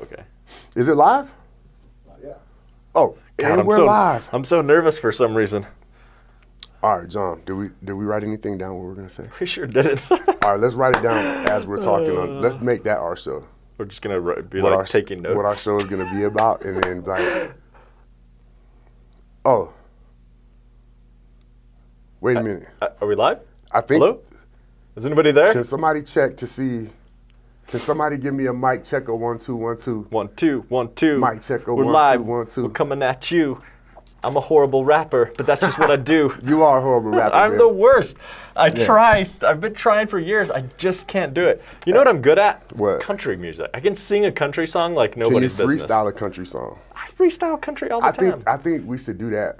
okay. Is it live? Yeah. Oh, God, and we're live. I'm so nervous for some reason. All right, John, did we write anything down what we're going to say? We sure didn't. All right, let's write it down as we're talking. Let's make that our show. We're just going to be like taking notes. What our show is going to be about, and then like, oh, wait a minute. Are we live? I think. Hello? Is anybody there? Can somebody check to see? Can somebody give me a mic checker 1 2 1 2? 1 2 1 2. Mic checker We're 1 live. 2 1 2. We're coming at you. I'm a horrible rapper, but that's just what I do. You are a horrible rapper. I'm man. the worst. I've been trying for years. I just can't do it. You know what I'm good at? What? Country music. I can sing a country song like Can you nobody's business. freestyle a country song? I freestyle country all the time. I think we should do that.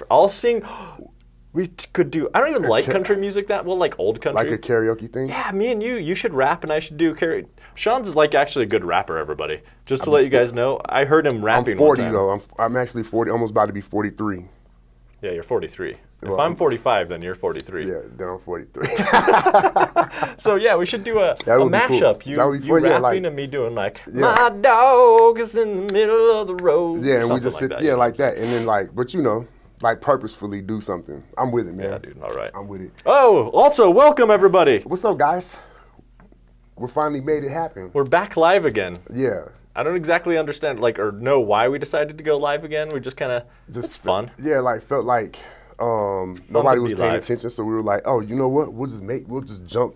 I'll sing. We could do. I don't even like country music that well, like old country. Like a karaoke thing? Yeah, me and you should rap and I should do karaoke. Sean's like actually a good rapper, everybody. Just to let you guys know, I heard him rapping. I'm 40 one time. though. I'm actually 40, almost about to be 43. Yeah, you're 43. Well, if I'm 45, then you're 43. Yeah, then I'm 43. So yeah, we should do a would be mashup. cool. That would be You fun, yeah, rapping like- and me doing like, Yeah. my dog is in the middle of the road. Yeah, and we Something just like sit, that, yeah, you know? like that, and then like, but you know, like purposefully do something. I'm with it, man. Yeah, dude. All right. I'm with it. Oh, also welcome everybody. What's up, guys? We finally made it happen. We're back live again. Yeah. I don't exactly understand, like, or know why we decided to go live again. We just kind of, it's fun. Yeah, like felt like nobody was be paying live. attention, so we were like, oh, you know what? We'll just jump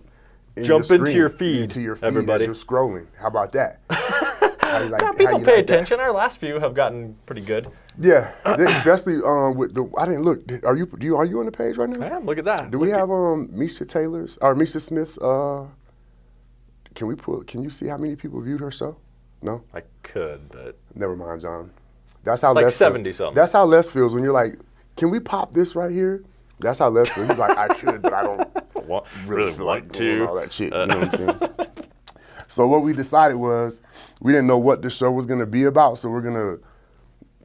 Jump into your feed, into your feed everybody. as you're scrolling. How about that? How you like- Yeah, how people you pay like that? attention. Our last few have gotten pretty good. Yeah, especially with the. I didn't look. Are you on the page right now? Yeah, look at that. Do we have Misha Taylor's or Misha Smith's? Can you see how many people viewed her show? No. I could, but Never mind, John. That's how like Les 70 feels. something. That's how Les feels when you're like, can we pop this right here? That's how Les feels. He's like, I could, but I don't really feel like doing all that shit. You know what I'm saying? So what we decided was we didn't know what the show was going to be about, so we're going to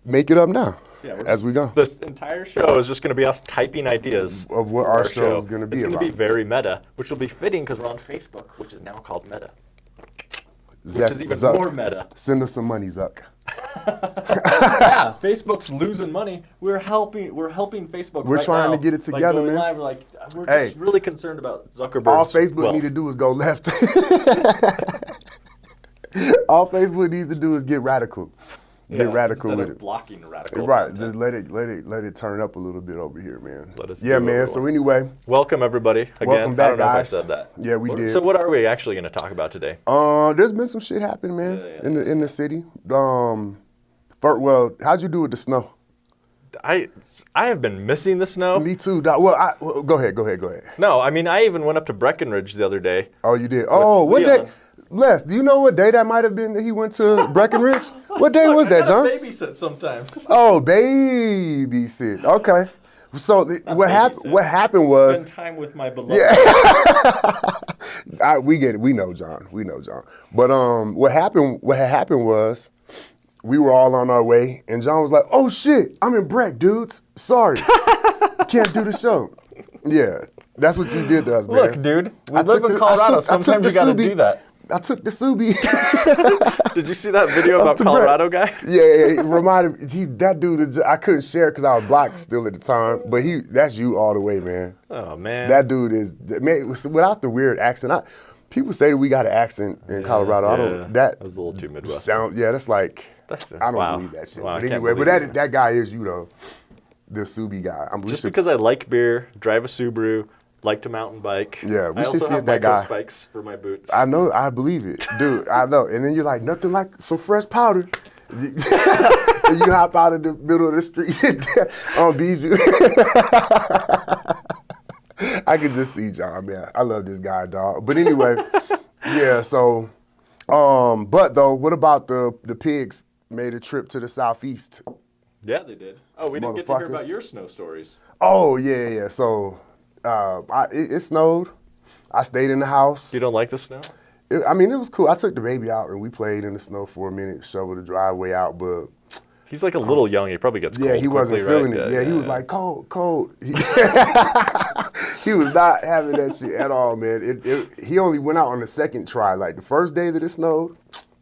make it up now as we go. The entire show is just going to be us typing ideas Of what for our show is going to be It's about. going to be very meta, which will be fitting because we're on Facebook, which is now called Meta, Zuck, which is even Zuck, more meta. Send us some money, Zuck. Yeah, Facebook's losing money. We're helping Facebook. We're right trying now. to get it together, going man. Live, we're just really concerned about Zuckerberg's All Facebook wealth. need to do is go left. All Facebook needs to do is get radical. Get radical instead with of it. blocking radical Right, content. just let it turn up a little bit over here, man. Let us Yeah, do man. what we So want. anyway, Welcome everybody again. Welcome back, I don't know guys. if I said that. Yeah, we did. So what are we actually going to talk about today? there's been some shit happening, man, in the city. Well, how'd you do with the snow? I have been missing the snow. Me too. Dog. Well, go ahead. No, I mean I even went up to Breckenridge the other day. Oh, you did. Oh, what Leon. day? Les, do you know what day that might have been that he went to Breckenridge? What day was that, John? I babysit sometimes. Oh, babysit. Okay. So what happened was. Spend time with my beloved. Yeah. We get it. We know John. But what happened was we were all on our way, and John was like, "Oh shit, I'm in Breck, dudes. Sorry, can't do the show." Yeah, that's what you did to us, man. Look, dude, we live in Colorado. Sometimes you got to do that. I took the Subi. Did you see that video about to Colorado guy? Yeah, it reminded me. That dude. I couldn't share because I was blocked still at the time. But that's you all the way, man. Oh man, That dude is man without the weird accent. People say that we got an accent in Colorado. I don't. That was a little too Midwest. That's like. I don't believe that shit. But anyway, that guy is you though, the Subi guy. Just because I like beer, drive a Subaru, like to mountain bike. Yeah, we I should also see have if that micro guy. spikes for my boots. I know, I believe it, dude. I know. And then you're like nothing like some fresh powder. And you hop out of the middle of the street on Bijou. I can just see John, man. I love this guy, dog. But anyway, yeah. So, but though, what about the pigs? Made a trip to the southeast. Yeah, they did. Oh, we didn't get to hear Motherfuckers. about your snow stories. Oh yeah. So, it snowed. I stayed in the house. You don't like the snow? It was cool. I took the baby out and we played in the snow for a minute, shoveled the driveway out, but He's like a little young. He probably gets cold. yeah, he wasn't quickly, feeling right? it. Yeah, he was like cold. He was not having that shit at all, man. He only went out on the second try. Like the first day that it snowed,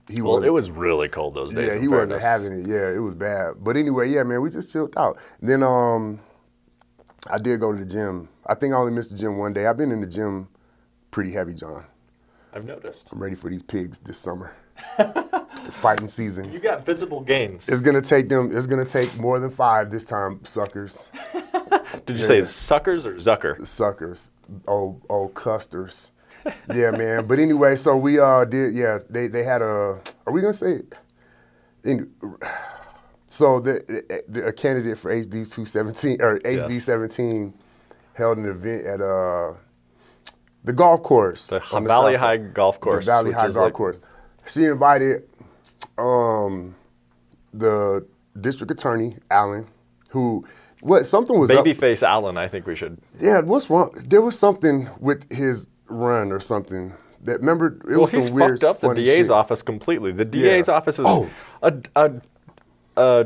he Well, was. it was really cold those days. Yeah, he wasn't having it. Yeah, it was bad. But anyway, yeah, man, we just chilled out. Then I did go to the gym. I think I only missed the gym one day. I've been in the gym pretty heavy, John. I've noticed. I'm ready for these pigs this summer. Fighting season. You got visible gains. It's gonna take them. It's gonna take more than 5 this time, suckers. Did you say suckers or Zucker? Suckers. Oh, custers. Yeah, man. But anyway, so we did. Yeah, they had a. Are we gonna say? So a candidate for HD 217 or HD 17 held an event at the golf course. The Valley High Golf Course. The Valley High Golf Course. She invited the district attorney, Allen, who something was Babyface Allen, I think we should. Yeah, what's wrong? There was something with his run or something. That remember it was some weird, fucked up the DA's shit. office completely. The DA's office is a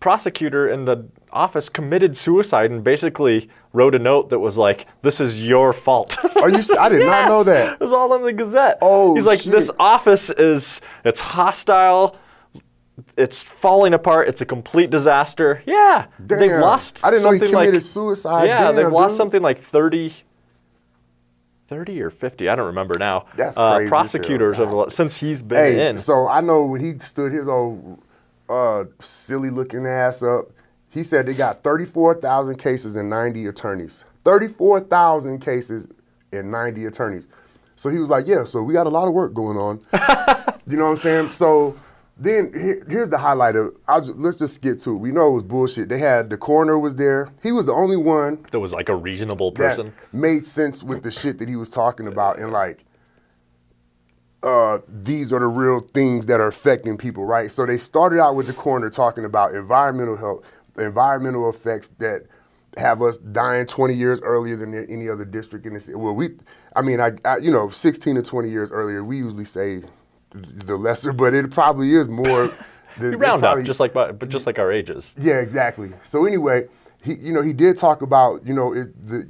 prosecutor in the office committed suicide and basically wrote a note that was like, "This is your fault." Are you? I did not know that. It was all in the Gazette. Oh, he's like, shit. "This office it's hostile. It's falling apart. It's a complete disaster." Yeah, Damn. they've lost. I didn't know he committed like, suicide. Yeah, Damn, they've lost dude. something like 30 or 50. I don't remember now. That's crazy. Prosecutors since he's been in. So I know when he stood his old silly looking ass up, he said they got 34,000 cases and 90 attorneys. 34,000 cases and 90 attorneys. So he was like, yeah, so we got a lot of work going on. You know what I'm saying? So then here's the highlight of let's just get to it. We know it was bullshit. The coroner was there. He was the only one that was like a reasonable person. That made sense with the shit that he was talking about and like, these are the real things that are affecting people, right? So they started out with the coroner talking about environmental health, environmental effects that have us dying 20 years earlier than any other district in the city. Well, I 16 to 20 years earlier, we usually say the lesser, but it probably is more. You round up, just like our ages. Yeah, exactly. So anyway, he did talk about, the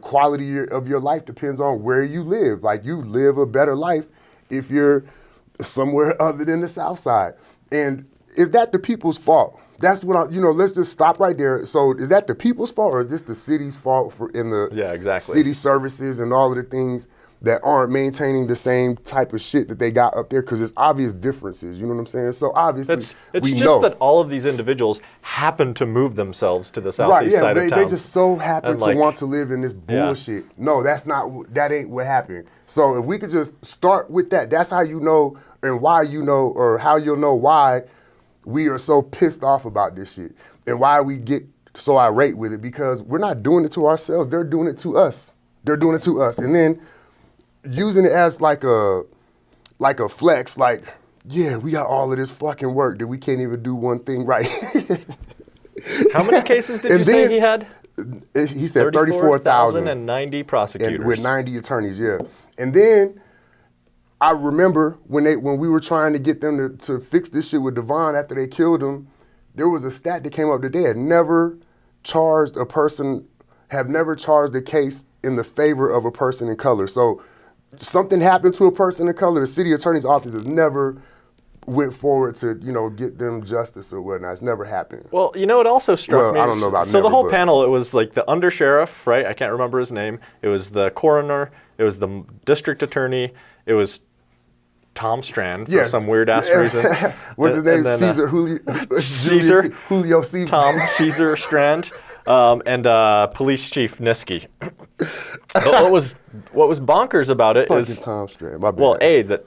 quality of your life depends on where you live. Like you live a better life if you're somewhere other than the South Side. And is that the people's fault? That's what let's just stop right there. So is that the people's fault or is this the city's fault city services and all of the things that aren't maintaining the same type of shit that they got up there? Because there's obvious differences, you know what I'm saying? So obviously it's just that all of these individuals happen to move themselves to the southeast side of town. They just so happen to want to live in this bullshit. Yeah. No, that ain't what happened. So if we could just start with that, that's how you know and why you know, or how you'll know why we are so pissed off about this shit and why we get so irate with it, because we're not doing it to ourselves. They're doing it to us. And then using it as like a flex, like, yeah, we got all of this fucking work that we can't even do one thing right. How many cases did you say he had? He said 34,000 and 90 prosecutors. With 90 attorneys, yeah. And then I remember when we were trying to get them to fix this shit with Devon after they killed him, there was a stat that came up that they had never charged a case in the favor of a person in color. So something happened to a person of color, the city attorney's office has never went forward to, get them justice or whatnot. It's never happened. Well, it also struck me. I don't know about So the whole panel, it was like the undersheriff, right? I can't remember his name. It was the coroner. It was the district attorney. It was Tom Strand for some weird ass reason. What's his name? Then, Julio Caesar. Tom Caesar Strand. And Police Chief Niski. But what was bonkers about it is Tom Strand. My bad. Well, that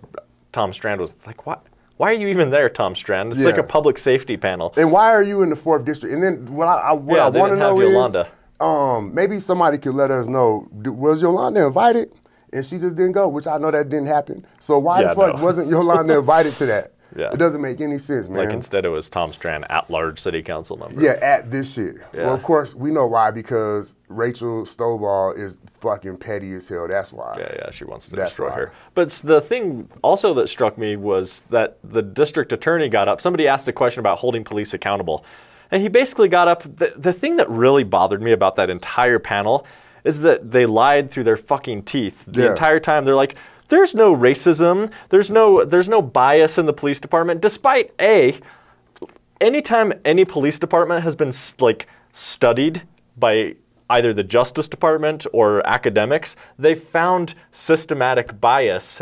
Tom Strand was like, what? Why are you even there, Tom Strand? It's like a public safety panel. And why are you in the 4th district? And then what I want to know Yolanda. Is, maybe somebody could let us know, was Yolanda invited? And she just didn't go, which I know that didn't happen. So why the fuck wasn't Yolanda invited to that? Yeah. It doesn't make any sense, man. Like instead it was Tom Strand at-large city council member. Yeah, at this shit. Yeah. Well, of course, we know why, because Rachel Stovall is fucking petty as hell. That's why. Yeah, she wants to destroy her. But the thing also that struck me was that the district attorney got up. Somebody asked a question about holding police accountable. And he basically got up. The thing that really bothered me about that entire panel is that they lied through their fucking teeth the entire time. They're like, there's no racism, there's no bias in the police department, despite anytime any police department has been studied by either the Justice Department or academics, they found systemic bias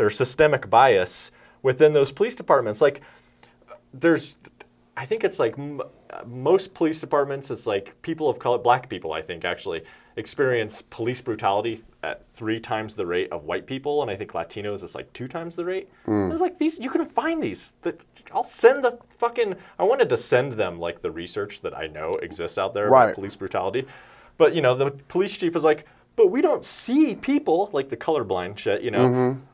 within those police departments. Like, I think it's like most police departments, it's like people of color, black people, I think, actually experience police brutality at 3 times the rate of white people, and I think Latinos is like 2 times the rate. I was like, you can find these. I'll send I wanted to send them like the research that I know exists out there about police brutality. But, the police chief was like, but we don't see people, like the colorblind shit,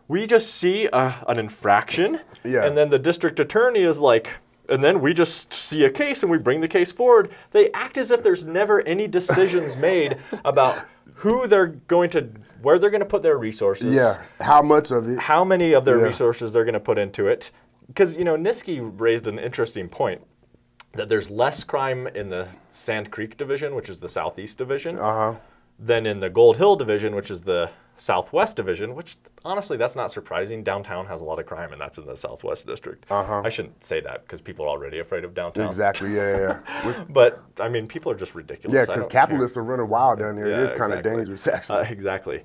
We just see an infraction, and then the district attorney is like, and then we just see a case and we bring the case forward. They act as if there's never any decisions made about where they're going to put their resources. Yeah, how much of it. How many of their resources they're going to put into it. Because, Niski raised an interesting point, that there's less crime in the Sand Creek Division, which is the Southeast Division, than in the Gold Hill Division, which is the Southwest Division, which honestly, that's not surprising. Downtown has a lot of crime, and that's in the Southwest District. I shouldn't say that because people are already afraid of downtown. Exactly, yeah. But, I mean, people are just ridiculous. Yeah, because capitalists are running wild down there. It is kind of dangerous, actually. Exactly.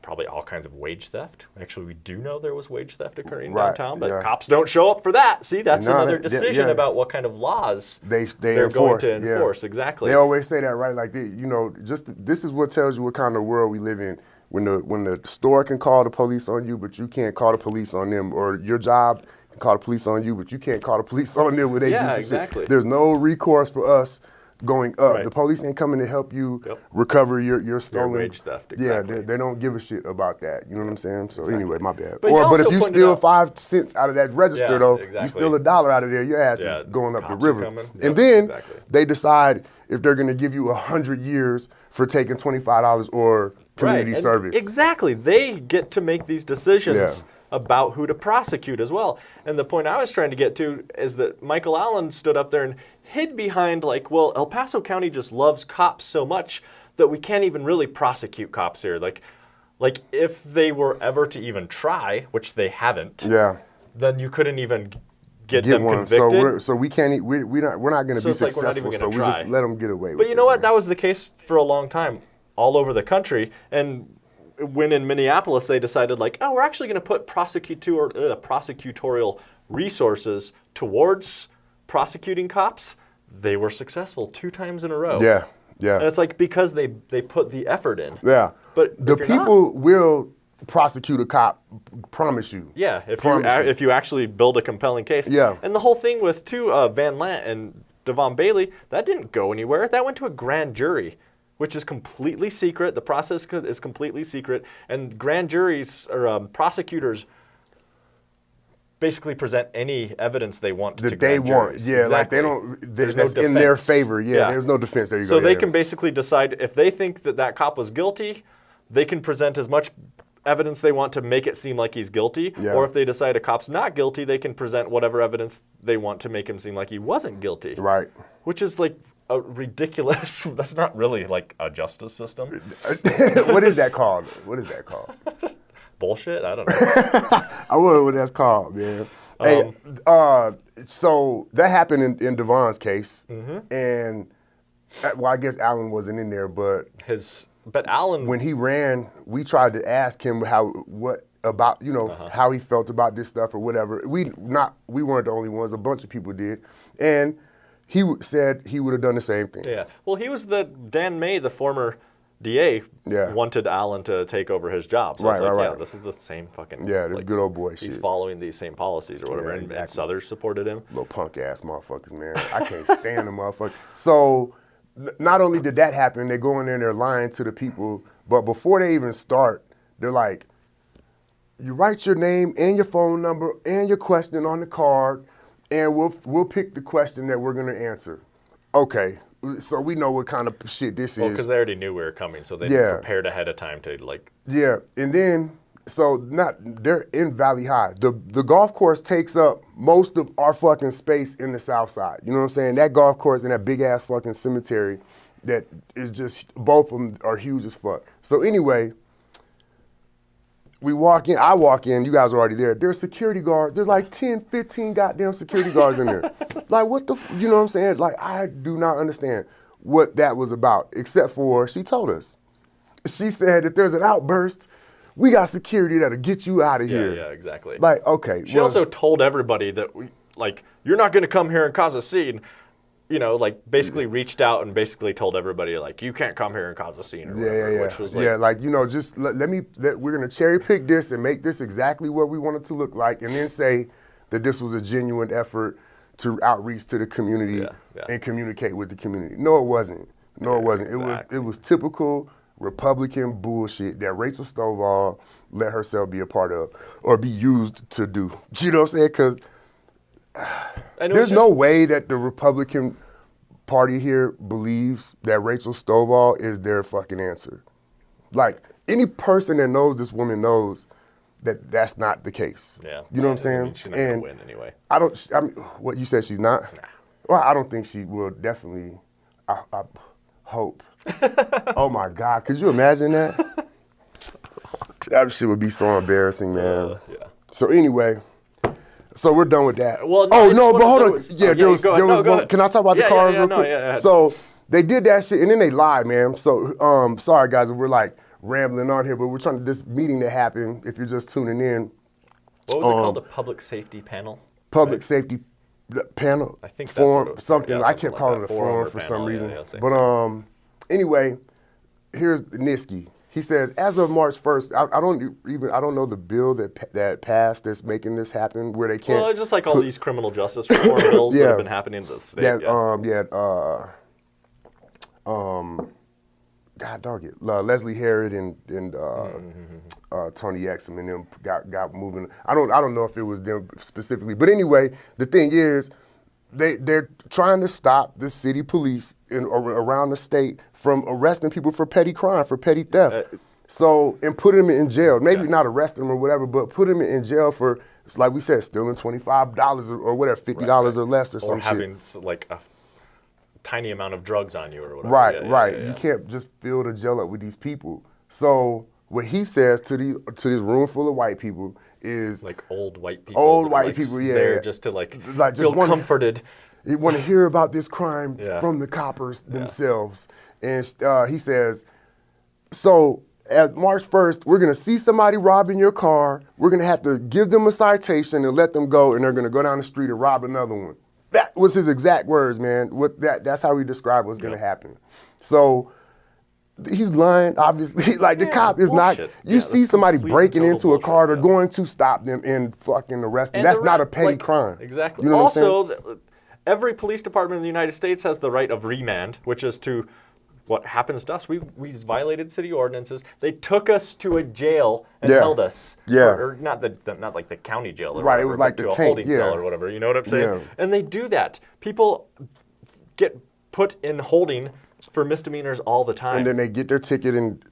Probably all kinds of wage theft. Actually, we do know there was wage theft occurring downtown, but cops don't show up for that. See, that's another decision about what kind of laws they're going to enforce. Exactly. They always say that, right? Like, this is what tells you what kind of world we live in. When the store can call the police on you, but you can't call the police on them, or your job can call the police on you, but you can't call the police on them when they do some shit. There's no recourse for us going up. The police ain't coming to help you recover your stolen wage theft. Exactly. Yeah, they don't give a shit about that. You know what I'm saying? So anyway, my bad. But if you steal 5 cents out of that register, you steal $1 out of there, your ass is going up the river. And then they decide if they're going to give you 100 years for taking $25 or community service. Exactly. They get to make these decisions about who to prosecute as well. And the point I was trying to get to is that Michael Allen stood up there and hid behind El Paso County just loves cops so much that we can't even really prosecute cops here. Like if they were ever to even try, which they haven't, then you couldn't even get them convicted. So we can't. We're not going to be successful. So we just let them get away with it. But you know what? That was the case for a long time, all over the country. And when in Minneapolis they decided we're actually going to put prosecutorial resources towards prosecuting cops, they were successful 2 times in a row. Yeah. And it's because they put the effort in. Yeah. But the people will prosecute a cop, promise you. Yeah, if you actually build a compelling case. Yeah. And the whole thing with Van Lant and Devon Bailey, that didn't go anywhere. That went to a grand jury, which is completely secret. The process is completely secret. And grand juries or prosecutors basically present any evidence they want to grand juries. Yeah, exactly. They don't, that's in their favor. Yeah, there's no defense. There you go. So they can basically decide if they think that cop was guilty, they can present as much evidence they want to make it seem like he's guilty. Or if they decide a cop's not guilty, they can present whatever evidence they want to make him seem like he wasn't guilty. Right. Which is a ridiculous. That's not really a justice system. What is that called? Bullshit? I don't know. I wonder what that's called, man. So that happened in Devon's case, and I guess Allen wasn't in there, but Allen, when he ran, we tried to ask him how he felt about this stuff or whatever. We weren't the only ones. A bunch of people did, and he said he would have done the same thing. Yeah. Well, he was Dan May, the former DA, wanted Allen to take over his job. So right. This is the same fucking... Yeah, this good old boy shit. He's following these same policies or whatever, and Southers supported him. Little punk-ass motherfuckers, man. I can't stand them motherfuckers. So, not only did that happen, they go in there and they're lying to the people, but before they even start, they're like, you write your name and your phone number and your question on the card, and we'll pick the question that we're going to answer. Okay. So we know what kind of shit this is. Well, because they already knew we were coming, so they prepared ahead of time to Yeah, and then they're in Valley High. The golf course takes up most of our fucking space in the South Side. You know what I'm saying? That golf course and that big ass fucking cemetery, that is just both of them are huge as fuck. So anyway, We walk in, I walk in, you guys are already there. There's security guards. There's like 10, 15 goddamn security guards in there. Like, what the, you know what I'm saying? Like, I do not understand what that was about, except for she told us. She said, if there's an outburst, we got security that'll get you out of here. Yeah, exactly. Like, okay. She also told everybody that, you're not going to come here and cause a scene. You know, like, basically reached out and basically told everybody, like, you can't come here and cause a scene or whatever. Which was like, you know, just we're going to cherry pick this and make this exactly what we want it to look like, and then say that this was a genuine effort to outreach to the community and communicate with the community. No, it wasn't. No, it wasn't. It was typical Republican bullshit that Rachel Stovall let herself be a part of or be used to do. You know what I'm saying? Because there's no way that the Republican Party here believes that Rachel Stovall is their fucking answer. Like, any person that knows this woman knows that that's not the case. Yeah. You know what I'm saying? I mean, she's not going to win anyway. I mean, what, you said she's not? Nah. Well, I don't think she will definitely, I hope. Oh my God, could you imagine that? That shit would be so embarrassing, man. Yeah. So anyway, so we're done with that. Well, but hold on. There was one. Can I talk about the cars real quick? So they did that shit and then they lied, man. So sorry guys, we're like rambling on here, but we're trying to, this meeting that happened, if you're just tuning in. What was it called? A public safety panel? Public safety panel? I think forum, that's something. I kept like calling it a forum for some reason. But anyway, here's Niski. He says, as of March 1st, I don't know the bill that passed that's making this happen, where they can't. Well, it's just like all these criminal justice reform bills that have been happening in the state. God dog it, Leslie Herod and Tony Exum and them got moving. I don't know if it was them specifically, but anyway, the thing is, they're trying to stop the city police around the state from arresting people for petty crime, for petty theft. And put them in jail. Maybe not arrest them or whatever, but put them in jail for, like we said, stealing $25 or whatever, $50 or less or some shit. Or having like a tiny amount of drugs on you or whatever. Right. You can't just fill the jail up with these people. So what he says to this room full of white people is like old white people. There just to feel comforted. You want to hear about this crime from the coppers themselves. And he says, so at March 1st, we're going to see somebody robbing your car. We're going to have to give them a citation and let them go, and they're going to go down the street and rob another one. That was his exact words, man. That's how he described what's going to happen. So he's lying, obviously. Like, the cop is not. You see somebody breaking into a car, they're going to stop them and fucking arrest them. That's not a petty crime. Exactly. You know also, every police department in the United States has the right of remand, which is to what happens to us. We violated city ordinances. They took us to a jail and held us. Or not like the county jail or whatever, it was like the a holding cell or whatever. You know what I'm saying? Yeah. And they do that. People get put in holding for misdemeanors all the time. And then they get their ticket and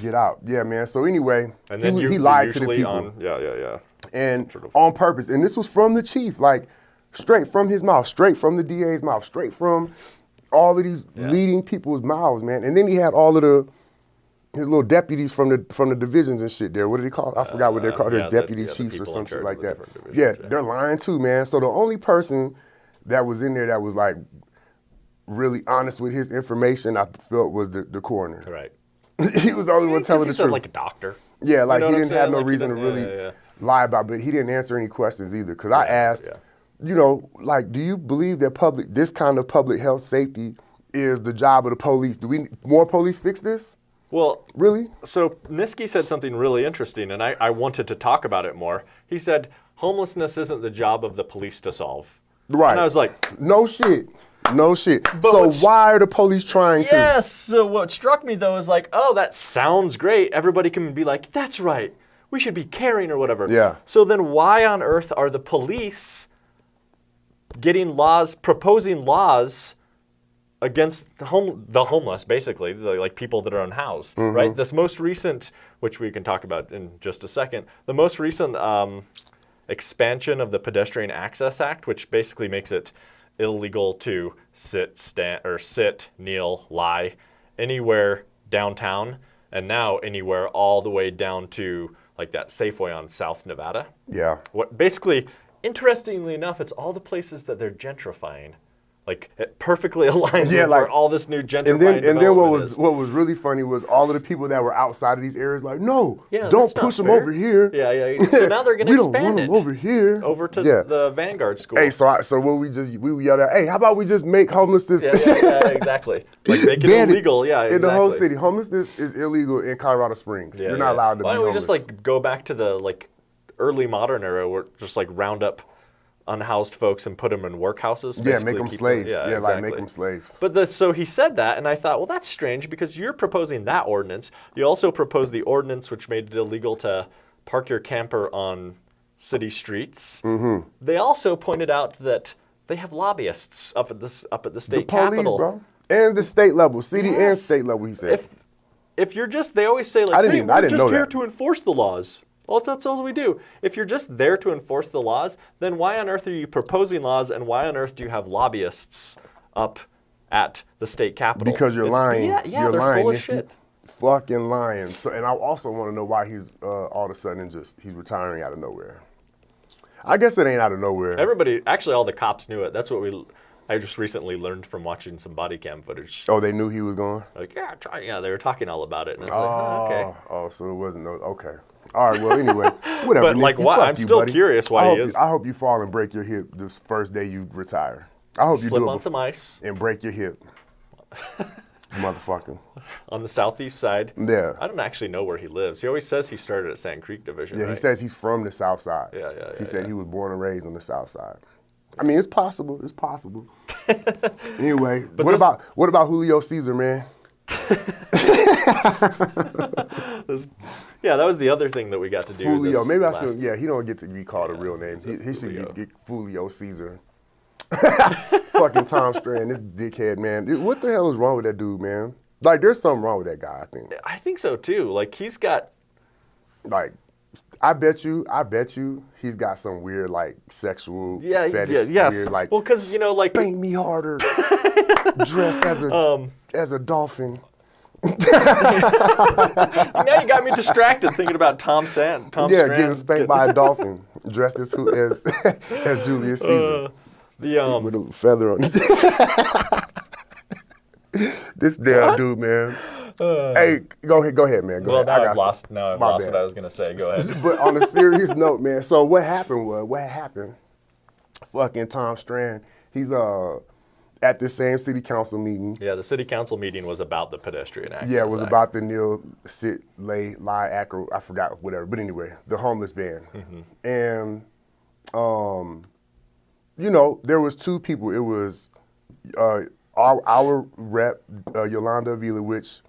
get out. Yeah, man. So anyway, and then he lied to the people. And on purpose. And this was from the chief, like straight from his mouth, straight from the DA's mouth, straight from all of these leading people's mouths, man. And then he had all of his little deputies from the divisions and shit there. What do they call it? I forgot what they're called. They're deputy chiefs or some shit like that. They're lying too, man. So the only person that was in there that was like really honest with his information, I felt, was the coroner. Right. He was the only one telling the truth. Like a doctor. Yeah, like he didn't have no reason to really lie about it, but he didn't answer any questions either. Because I asked, you know, like, do you believe that this kind of public health safety is the job of the police? Do we more police fix this? Well, really? So Niski said something really interesting, and I wanted to talk about it more. He said, homelessness isn't the job of the police to solve. Right. And I was like, no shit. So why are the police trying to? Yes. So what struck me, though, is like, oh, that sounds great. Everybody can be like, that's right. We should be caring or whatever. Yeah. So then why on earth are the police proposing laws against the homeless, basically, like people that are unhoused, right? This most recent, which we can talk about in just a second, the most recent expansion of the Pedestrian Access Act, which basically makes it illegal to sit, kneel, lie anywhere downtown, and now anywhere all the way down to like that Safeway on South Nevada. Yeah. What basically, interestingly enough, it's all the places that they're gentrifying. Like it perfectly aligns with where all this new gentrifying and then what is. was really funny was all of the people that were outside of these areas like, no, Yeah, don't push them over here. Yeah. So now they're going to expand we don't want them over here. Over to the Vanguard School. Hey, so what we yelled at, hey, how about we just make homelessness? Yeah, exactly. Like make it illegal. Yeah, exactly. In the whole city, homelessness is illegal in Colorado Springs. You're not allowed to be homeless. Why don't we just like go back to the like early modern era where just like round up unhoused folks and put them in workhouses. Yeah, make them slaves. Yeah, like make them slaves. But so he said that, and I thought, well, that's strange because you're proposing that ordinance. You also proposed the ordinance which made it illegal to park your camper on city streets. Mm-hmm. They also pointed out that they have lobbyists up at the state capitol, bro, and the state level, city and state level. He said, if you're just, they always say like, we're just here to enforce the laws. Well, that's all we do. If you're just there to enforce the laws, then why on earth are you proposing laws, and why on earth do you have lobbyists up at the state capitol? Because you're lying. Yeah, you're they're lying. full of shit. Fucking lying. So, and I also want to know why he's all of a sudden he's retiring out of nowhere. I guess it ain't out of nowhere. Actually, all the cops knew it. That's what I just recently learned from watching some body cam footage. Oh, they knew he was going? Like, they were talking all about it. And I was like, okay. Oh, so it wasn't okay. All right, well, anyway, whatever. But like, why? I'm still curious why he is. I hope you fall and break your hip this first day you retire. I hope you slip on some ice and break your hip, motherfucker. On the southeast side. Yeah. I don't actually know where he lives. He always says he started at Sand Creek Division. Yeah, right? He says he's from the south side. Yeah. He said he was born and raised on the south side. I mean, it's possible. It's possible. Anyway, what about Julio Caesar, man? Yeah, that was the other thing that we got to do. Julio, maybe I should. Yeah, he don't get to be called a real name. He should get Julio Caesar. Fucking Tom Strand, this dickhead, man. What the hell is wrong with that dude, man? Like, there's something wrong with that guy. I think so too. Like, he's got. Like, I bet you, he's got some weird like sexual fetish. Weird, like, well, because like spank me harder, dressed as a dolphin. Now you got me distracted thinking about Tom Strand. Getting spanked by a dolphin, dressed as Julius Caesar, with a feather on it. This damn dude, man. Hey, go ahead, man. Go ahead. Now I've lost what I was gonna say. Go ahead. But on a serious note, man. So what happened? Fucking Tom Strand. He's at this same city council meeting. Yeah, the city council meeting was about the pedestrian access. Yeah, it was about the Neil Sit Lay Lie Acro. I forgot whatever. But anyway, the homeless ban. Mm-hmm. And there was two people. It was our rep Yolanda Avila, which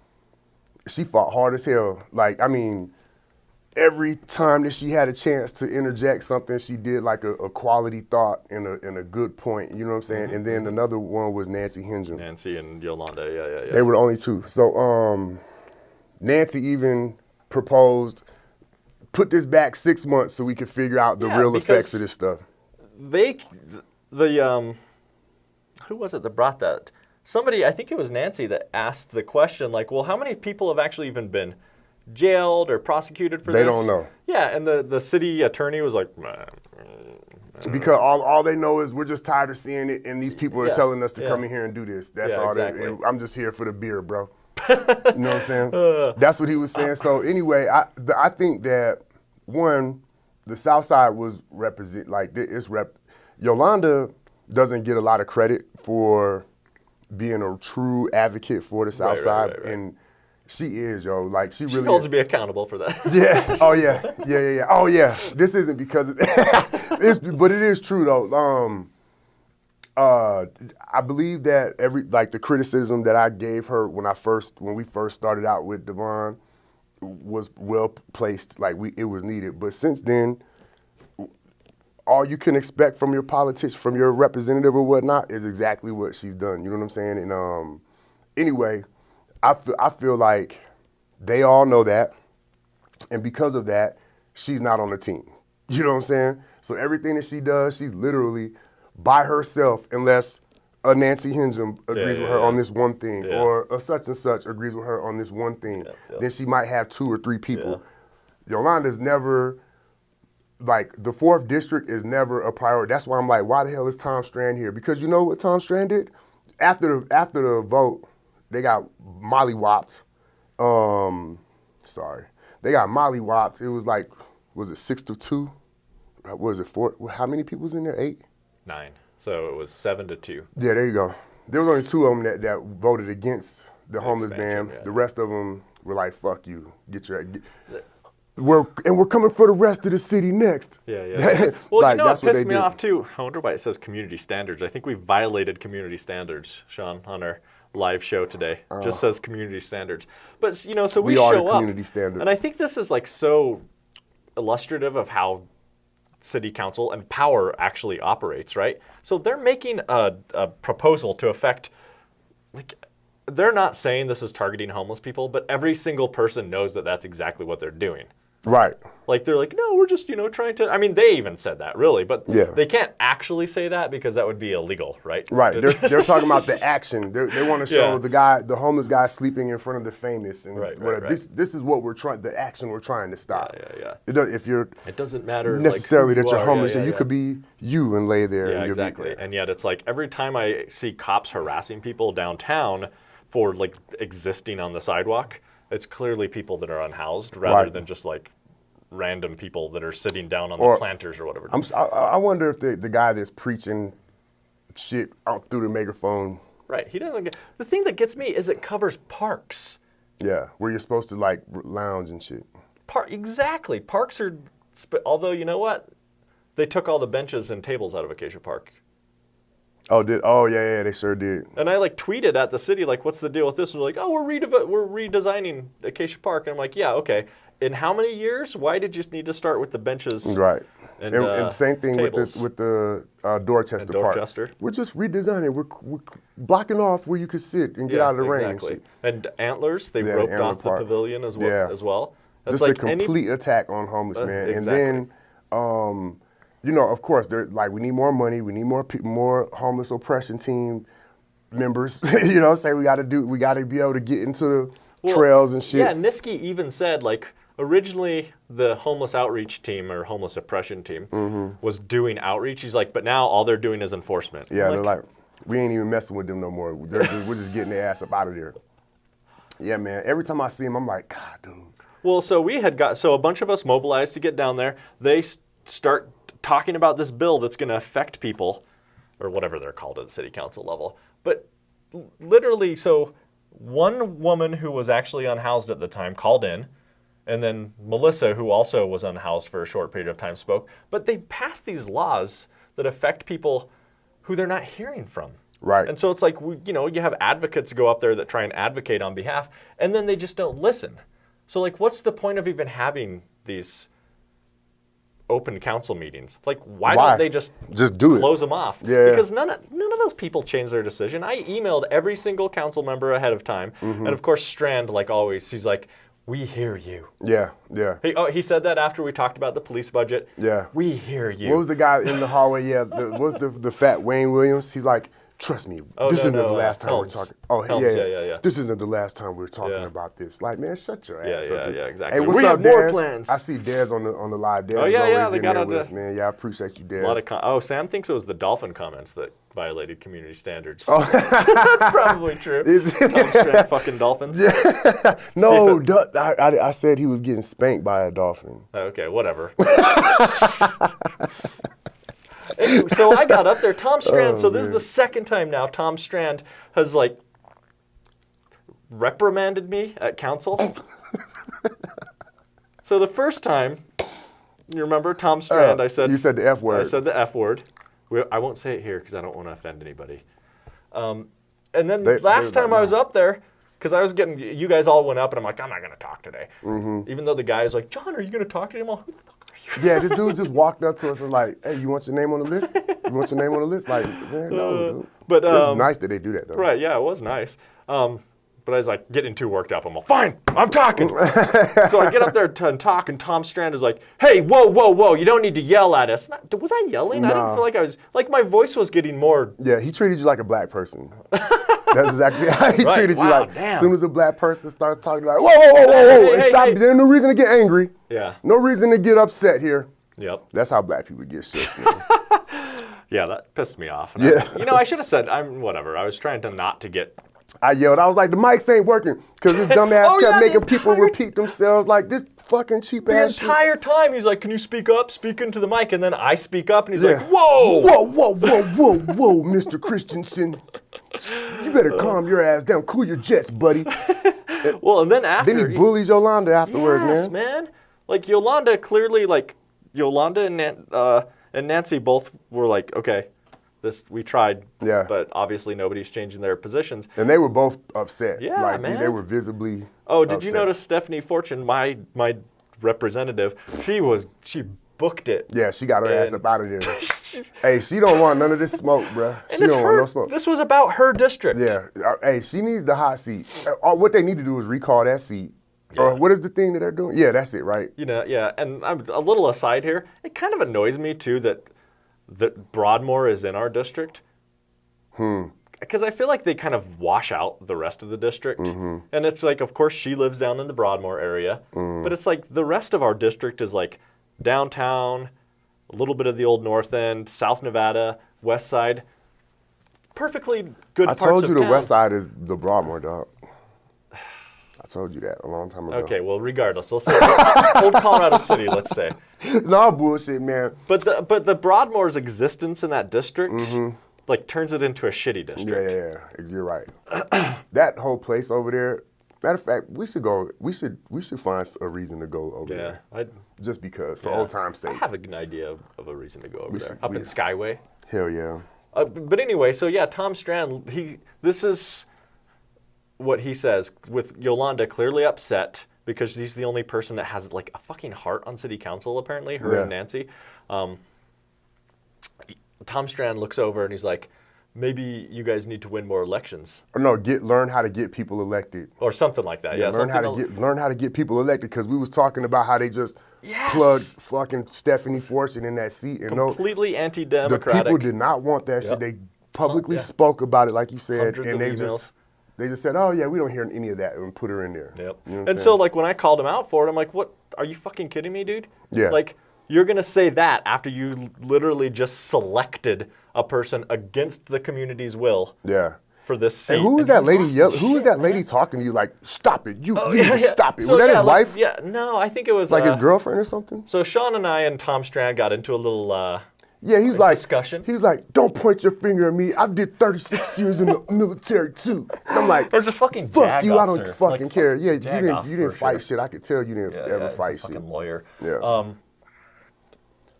she fought hard as hell. Like, I mean, every time that she had a chance to interject something, she did like a quality thought and a good point. You know what I'm saying? Mm-hmm. And then another one was Nancy Hingham. Nancy and Yolanda, yeah. They were the only two. So Nancy even proposed, put this back 6 months so we could figure out the real effects of this stuff. Who was it that brought that? Somebody, I think it was Nancy, that asked the question, like, well, how many people have actually even been jailed or prosecuted for this? They don't know. Yeah, and the city attorney was like, because all they know is we're just tired of seeing it, and these people are telling us to come in here and do this. That's all. Exactly. I'm just here for the beer, bro. You know what I'm saying? That's what he was saying. So anyway, I think that one, the South Side was Yolanda doesn't get a lot of credit for being a true advocate for the South Side, and she is, yo. Like, she really holds me accountable for that. Yeah. Oh yeah. Yeah. Oh yeah. This isn't because but it is true though. I believe that the criticism that I gave her when we first started out with Devon was well placed. Like, it was needed. But since then, all you can expect from your politics, from your representative or whatnot, is exactly what she's done. You know what I'm saying? And anyway, I feel like they all know that, and because of that, she's not on the team. You know what I'm saying? So everything that she does, she's literally by herself, unless a Nancy Hingham agrees with her on this one thing, or a such and such agrees with her on this one thing. Then she might have 2 or 3 people. Yolanda's never, like, the 4th district is never a priority. That's why I'm like, why the hell is Tom Strand here? Because you know what Tom Strand did? After the vote, they got mollywopped. They got mollywopped. It was like, was it 6-2? Was it 4? How many people was in there? 8? 9. So it was 7-2. Yeah, there you go. There was only 2 of them that voted against the homeless ban. Yeah. The rest of them were like, fuck you. We're coming for the rest of the city next. Yeah. Well, like, you know what pissed me off too? I wonder why it says community standards. I think we violated community standards, Sean, on our live show today. Just says community standards. But, you know, so we show up. Community standard. And I think this is like so illustrative of how city council and power actually operates, right? So they're making a proposal to affect, like, they're not saying this is targeting homeless people, but every single person knows that that's exactly what they're doing. Right. Like, they're like, no, we're just, you know, trying to, I mean, they even said that, really, but they can't actually say that because that would be illegal, right? Right. They're talking about the action. They want to show the homeless guy sleeping in front of the famous. And right. This is what the action we're trying to stop. Yeah. It doesn't matter necessarily like, that you're homeless. You could be you and lay there. Yeah, and exactly. And yet it's like every time I see cops harassing people downtown for like existing on the sidewalk, it's clearly people that are unhoused rather than just like random people that are sitting down on the planters or whatever. I wonder if the guy that's preaching shit out through the megaphone. Right. He doesn't get. The thing that gets me is it covers parks. Yeah, where you're supposed to like lounge and shit. Exactly. Parks are. Although you know what, they took all the benches and tables out of Acacia Park. Oh yeah, they sure did. And I like tweeted at the city like, "What's the deal with this?" And they're like, "Oh, we're redesigning Acacia Park." And I'm like, "Yeah, okay. In how many years? Why did you need to start with the benches?" Right. And same thing tables. with the Dorchester Park. We're just redesigning. We're blocking off where you could sit and get out of the rain. Exactly. And Antlers, they roped off the pavilion as well. That's just like a complete attack on homeless, man. Exactly. And then, you know, of course, they're like, we need more money. We need more homeless oppression team members. You know, say we got to be able to get into the trails and shit. Yeah, Niski even said like, originally, the homeless outreach team or homeless oppression team was doing outreach. He's like, but now all they're doing is enforcement. Yeah, they're like, we ain't even messing with them no more. We're just getting their ass up out of there. Yeah, man. Every time I see them, I'm like, God, dude. Well, so a bunch of us mobilized to get down there. They start talking about this bill that's going to affect people, or whatever they're called at the city council level. But literally, so one woman who was actually unhoused at the time called in. And then Melissa, who also was unhoused for a short period of time, spoke. But they passed these laws that affect people who they're not hearing from. Right. And so it's like, you have advocates go up there that try and advocate on behalf, and then they just don't listen. So, like, what's the point of even having these open council meetings? Like, why don't they just close them off? Yeah. Because none of those people changed their decision. I emailed every single council member ahead of time. And, of course, Strand, like always, he's like, we hear you. Yeah. He said that after we talked about the police budget. Yeah. We hear you. What was the guy in the hallway? Yeah, was the fat Wayne Williams? He's like, trust me, this isn't the last time we're talking. Oh, Helms, yeah. This isn't the last time we're talking about this. Like, man, shut your ass up. Yeah, exactly. Hey, what's we up, have more Dez? plans. I see Dez on the live. Dez yeah, is always they in got there on with us, man. Yeah, I appreciate you, Dez. A lot of Sam thinks it was the dolphin comments that violated community standards. Oh. That's probably true. Tom Strand fucking dolphins. Yeah. No, I said he was getting spanked by a dolphin. Okay, whatever. So I got up there, Tom Strand. This is the second time now Tom Strand has like reprimanded me at council. So the first time, you remember Tom Strand? I said you said the F word. I said the F word. I won't say it here because I don't want to offend anybody. And then last time I was up there, because I was getting, you guys all went up, and I'm like, I'm not going to talk today. Even though the guy is like, John, are you going to talk to him? Who the fuck are you? Yeah, this dude just walked up to us and like, hey, you want your name on the list? You want your name on the list? Like, man, no, dude. But it's nice that they do that, though. Right, yeah, it was nice. But I was like getting too worked up. I'm like, fine, I'm talking. So I get up there and talk, and Tom Strand is like, hey, whoa, you don't need to yell at us. Was I yelling? No. I didn't feel like I was, like my voice was getting more. Yeah, he treated you like a black person. That's exactly how he Right. treated you. Wow, Like, damn. as soon as a black person starts talking, like, whoa, and stop. hey. There's no reason to get angry. Yeah. No reason to get upset here. Yep. That's how black people get shit, man. Yeah, that pissed me off. Yeah. I should have said, whatever. I was trying to not to get. I yelled. I was like, the mics ain't working. Because this dumbass kept making people repeat themselves like this fucking cheap ass shit. The entire time, he's like, can you speak up? Speak into the mic. And then I speak up, and he's like, whoa. Whoa, Mr. Christensen. You better calm your ass down. Cool your jets, buddy. Well, and then after. Then he bullies Yolanda afterwards, yes, man. Like, Yolanda clearly, Yolanda and Nancy both were like, okay, we tried, but obviously nobody's changing their positions. And they were both upset. Yeah, like, man. They were visibly Oh, did upset. you notice Stephanie Fortune, my representative, she booked it. Yeah, she got her ass up out of there. Hey, she don't want none of this smoke, bruh. She don't want no smoke. This was about her district. Yeah. Hey, she needs the hot seat. What they need to do is recall that seat. Or what is the thing that they're doing? Yeah, that's it, right? Yeah, and I'm a little aside here. It kind of annoys me too that Broadmoor is in our district. Because I feel like they kind of wash out the rest of the district. And it's like, of course, she lives down in the Broadmoor area. But it's like the rest of our district is like downtown, a little bit of the old North End, South Nevada, West Side. Perfectly good parts of town. I told you the West Side is the Broadmoor, dog. I told you that a long time ago. Okay, well, regardless, let's say old Colorado City, let's say. No bullshit, man. But the Broadmoor's existence in that district, like, turns it into a shitty district. Yeah, you're right. That whole place over there. Matter of fact, we should go. We should find a reason to go over there. Just because, for old time's sake. I have an idea of a reason to go over there. Up in Skyway. Hell yeah. But anyway, so yeah, Tom Strand. This is what he says, with Yolanda clearly upset because he's the only person that has like a fucking heart on city council, apparently, her and Nancy. Tom Strand looks over and he's like, maybe you guys need to win more elections. Or no, learn how to get people elected. Or something like that. Yeah, learn how to get people elected, because we was talking about how they just plugged fucking Stephanie Fortune in that seat. And completely anti-democratic. The people did not want that shit. They publicly spoke about it, like you said. Hundreds and of they just said, oh yeah, we don't hear any of that, and put her in there. Yep. You know and so like when I called him out for it, I'm like, what, are you fucking kidding me, dude? Yeah. Like, you're going to say that after you literally just selected a person against the community's will. Yeah. For this seat. And who was that lady yelling? Who was that lady talking to you like, stop it, you need to stop it? So, was that his wife? Yeah, no, I think it was like his girlfriend or something? So Sean and I and Tom Strand got into a little he's like discussion. He's like, don't point your finger at me. I did 36 years in the military too. And I'm like, there's a fucking fuck you, I don't officer. fucking care. Yeah, you didn't fight sure. shit. I could tell you didn't ever fight he's a shit. fucking lawyer. Yeah.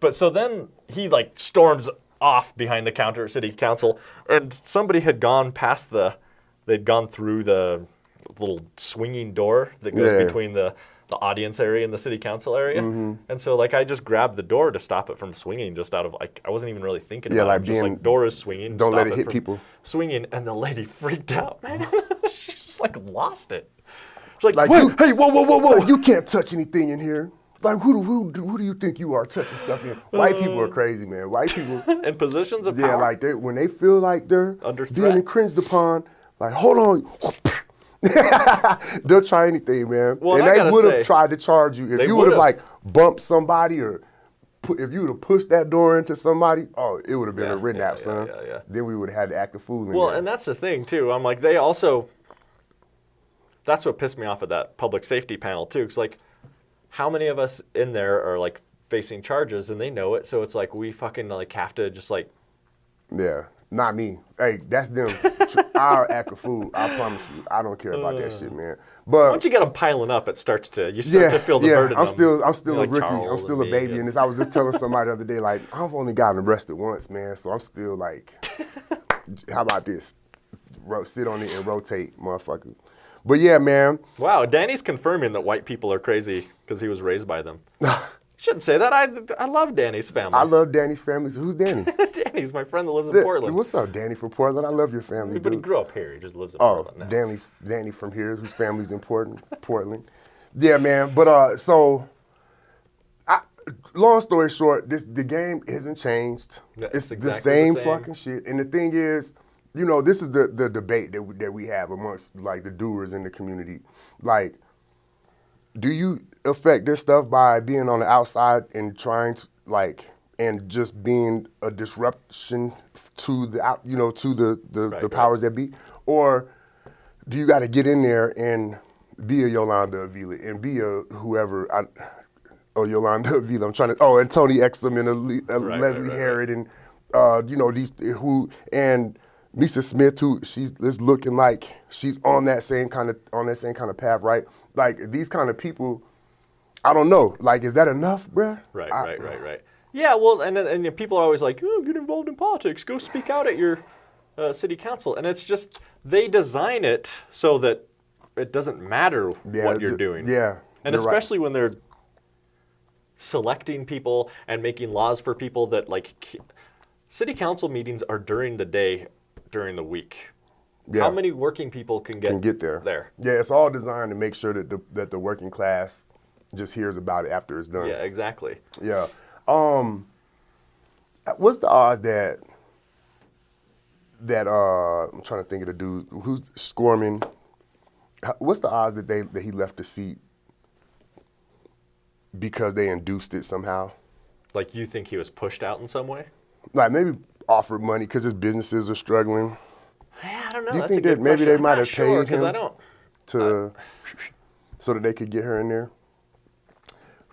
But so then he like storms off behind the counter at city council, and somebody had gone past they'd gone through the little swinging door that goes between the audience area and the city council area. And so like I just grabbed the door to stop it from swinging, just out of like, I wasn't even really thinking about it. Just like, door is swinging. Don't let it hit people. Swinging, and the lady freaked out, man. She just like lost it. She's like wait, hey, whoa. Like, you can't touch anything in here. Like, who do you think you are touching stuff in? White people are crazy, man. White people. In positions of power. Yeah, like when they feel like they're under being infringed upon, like, hold on. They'll try anything, man. Well, and they would have tried to charge you. If you would have like bumped somebody, or if you would have pushed that door into somebody, it would have been a kidnap, son. Yeah. Then we would have had to act a fool in Well, there. and that's the thing, too. I'm like, that's what pissed me off at that public safety panel, too. It's like, how many of us in there are like facing charges and they know it? So it's like, we fucking like have to just like. Yeah, not me. Hey, that's them. I'll act a fool. I promise you. I don't care about that shit, man. But once you get them piling up, you start to feel the burden. I'm still a like rookie. Charles I'm still a baby in this. I was just telling somebody the other day, like, I've only gotten arrested once, man. So I'm still like, how about this? Sit on it and rotate, motherfucker. But yeah, man. Wow, Danny's confirming that white people are crazy because he was raised by them. Shouldn't say that. I love Danny's family. I love Danny's family. Who's Danny? Danny's my friend that lives in Portland. What's up, Danny from Portland? I love your family, But he grew up here. He just lives in Portland now. Danny from here, whose family's in Portland. Yeah, man. But long story short, the game hasn't changed. It's exactly the same fucking shit. And the thing is, you know, this is the debate that we have amongst like the doers in the community. Like, do you affect this stuff by being on the outside and trying to like and just being a disruption to the to the powers that be, or do you got to get in there and be a Yolanda Avila and be a whoever? Yolanda Avila. I'm trying to. Oh, and Tony Exum and Leslie Harrod and you know these who and Misha Smith who she's looking like she's on that same kind of path, right? Like these kind of people. I don't know. Like, is that enough, bruh? Right. Yeah, well, and people are always like, oh, get involved in politics. Go speak out at your city council. And it's just, they design it so that it doesn't matter what you're doing. Yeah. And especially when they're selecting people and making laws for people that, like, city council meetings are during the day, during the week. Yeah. How many working people can get there? Yeah, it's all designed to make sure that the working class just hears about it after it's done. Yeah, exactly. Yeah. What's the odds that I'm trying to think of the dude who's Scorman? What's the odds that he left the seat because they induced it somehow? Like, you think he was pushed out in some way? Like maybe offered money because his businesses are struggling. I don't know. Do you That's think a that good maybe question. they I'm might not have sure, paid him I don't, so that they could get her in there?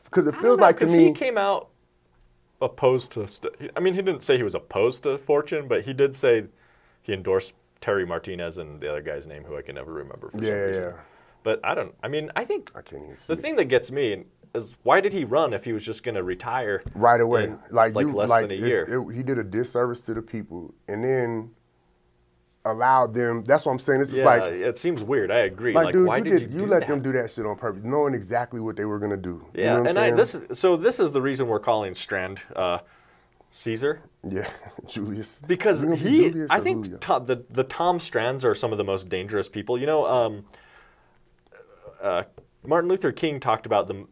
Because it feels like to me he came out opposed to. I mean, he didn't say he was opposed to Fortune, but he did say he endorsed Terry Martinez and the other guy's name, who I can never remember for some reason. Yeah. But I think I can't even see the thing that gets me is why did he run if he was just going to retire right away? In, less than a year. He did a disservice to the people, and then allowed them. That's what I'm saying. It's just like it seems weird. I agree. Like, dude, why did you let them do that shit on purpose, knowing exactly what they were gonna do. Yeah, you know what I'm saying? This is the reason we're calling Strand Caesar. Yeah, Julius. Because I think the Tom Strands are some of the most dangerous people. You know, Martin Luther King talked about them.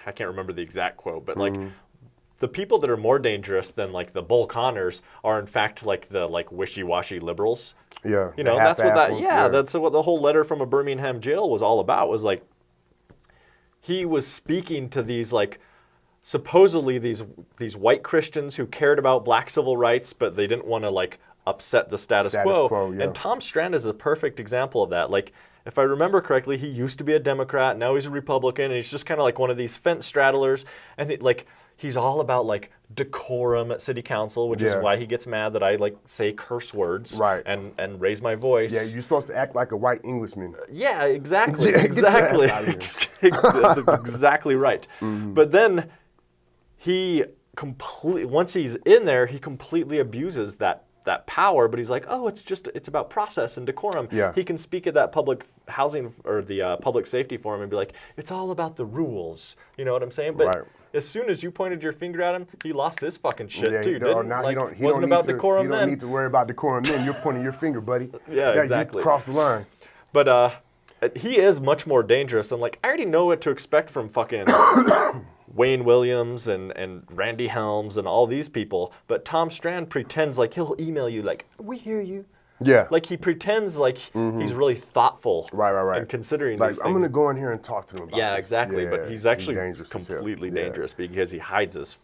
I can't remember the exact quote, but like. The people that are more dangerous than like the Bull Connors are in fact like the wishy-washy liberals. Yeah, you know that's what that. Yeah, that's what the whole letter from a Birmingham jail was all about. Was like he was speaking to these like supposedly these white Christians who cared about black civil rights, but they didn't want to like upset the status quo. Yeah. And Tom Strand is a perfect example of that. Like. If I remember correctly, he used to be a Democrat. Now he's a Republican, and he's just kind of like one of these fence straddlers. And he's all about like decorum at city council, which is why he gets mad that I like say curse words and raise my voice. Yeah, you're supposed to act like a white Englishman. Yeah, exactly. Exactly. That's exactly right. Mm-hmm. But then once he's in there, he completely abuses that power, but he's like, oh, it's about process and decorum. Yeah. He can speak at that public housing or the public safety forum and be like, it's all about the rules. You know what I'm saying? But as soon as you pointed your finger at him, he lost his fucking shit too, didn't he? Wasn't about decorum then. You don't need to worry about decorum then. You're pointing your finger, buddy. Yeah, exactly. You crossed the line. But he is much more dangerous than I already know what to expect from fucking Wayne Williams and Randy Helms and all these people, but Tom Strand pretends like he'll email you like, we hear you. Yeah. Like he pretends like he's really thoughtful. Right. And considering like, these things. I'm going to go in here and talk to him about this. Yeah, exactly. Yeah, but he's actually completely dangerous because he hides his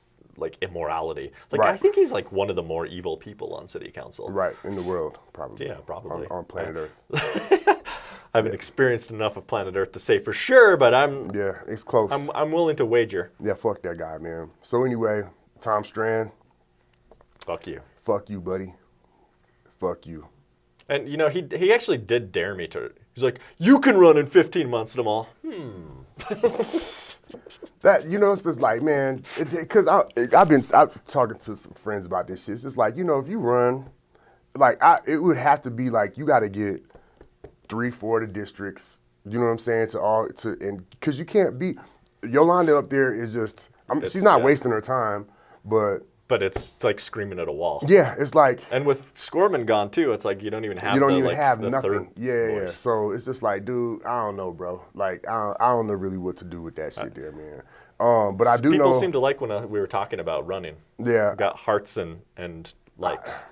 immorality. I think he's one of the more evil people on city council. Right, in the world, probably. Yeah, probably. On planet Earth. I haven't experienced enough of planet Earth to say for sure, but it's close. I'm willing to wager. Yeah, fuck that guy, man. So anyway, Tom Strand. Fuck you. Fuck you, buddy. Fuck you. And he actually did dare me to. He's like, you can run in 15 months. And I'm all, That it's just like, man, because I've been talking to some friends about this shit. It's just like, if you run, it would have to be like you got to get 3-4 of the districts. You know what I'm saying? And because you can't be Yolanda up there is just. She's not wasting her time, but it's like screaming at a wall. Yeah, it's like. And with Scorman gone too, it's like you don't even have. The nothing. Third yeah. So it's just like, dude, I don't know, bro. Like I don't know really what to do with that shit there, man. But I do know. People seem to like when we were talking about running. Yeah. Got hearts and likes.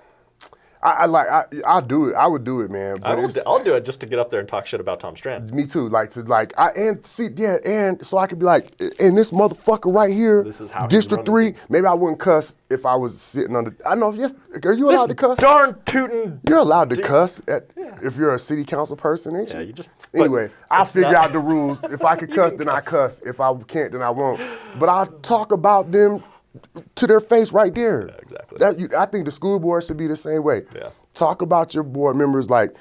I'll do it. I would do it, man. But I'll do it just to get up there and talk shit about Tom Strand. Me too. And so I could be like, and this motherfucker right here, this is how District 3. Maybe I wouldn't cuss if I was sitting under. I know. Yes, are you allowed to cuss? Darn tootin'. You're allowed to cuss if you're a city council person, ain't you? Yeah, you just. Anyway, I'll figure out the rules. If I can cuss, then I cuss. If I can't, then I won't. But I'll talk about them to their face right there. Yeah, exactly. I think the school board should be the same way. Yeah. Talk about your board members like,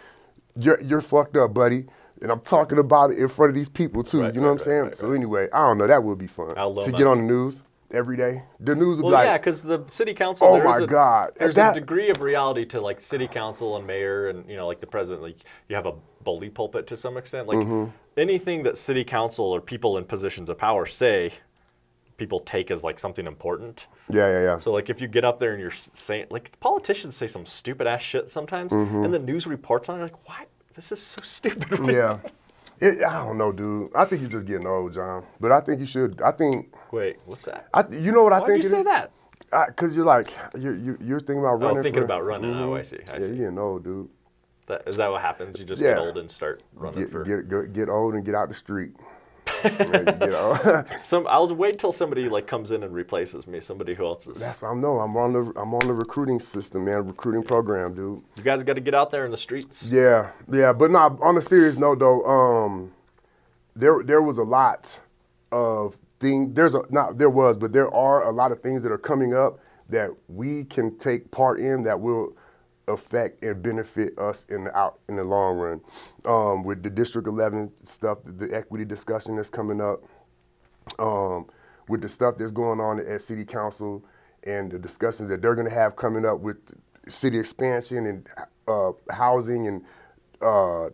you're fucked up, buddy. And I'm talking about it in front of these people too. You know what I'm saying? So anyway, I don't know. That would be fun to get on the news every day. The news would be like, yeah, because the city council. Oh my God! There's a degree of reality to like city council and mayor and like the president. Like you have a bully pulpit to some extent. Like anything that city council or people in positions of power say, people take as like something important. Yeah. So like if you get up there and you're saying, like politicians say some stupid ass shit sometimes, and the news reports on it, like, why? This is so stupid. Yeah. I don't know, dude. I think you're just getting old, John. But I think you should. Wait, what's that? You know what I think? Why'd you say that? Because you're like you're thinking about running. Oh, thinking about running. Oh, I see. You're getting old, dude. Is that what happens? You just get old and start running get old and get out the street. I'll wait till somebody like comes in and replaces me. Somebody who else is. That's what I know. I'm on the recruiting system, man. Recruiting program, dude. You guys got to get out there in the streets. Yeah. But no. On a serious note, though, there was a lot of things. There are a lot of things that are coming up that we can take part in that will affect and benefit us in the long run. With the District 11 stuff, the equity discussion that's coming up, with the stuff that's going on at City Council and the discussions that they're going to have coming up with city expansion and housing and, all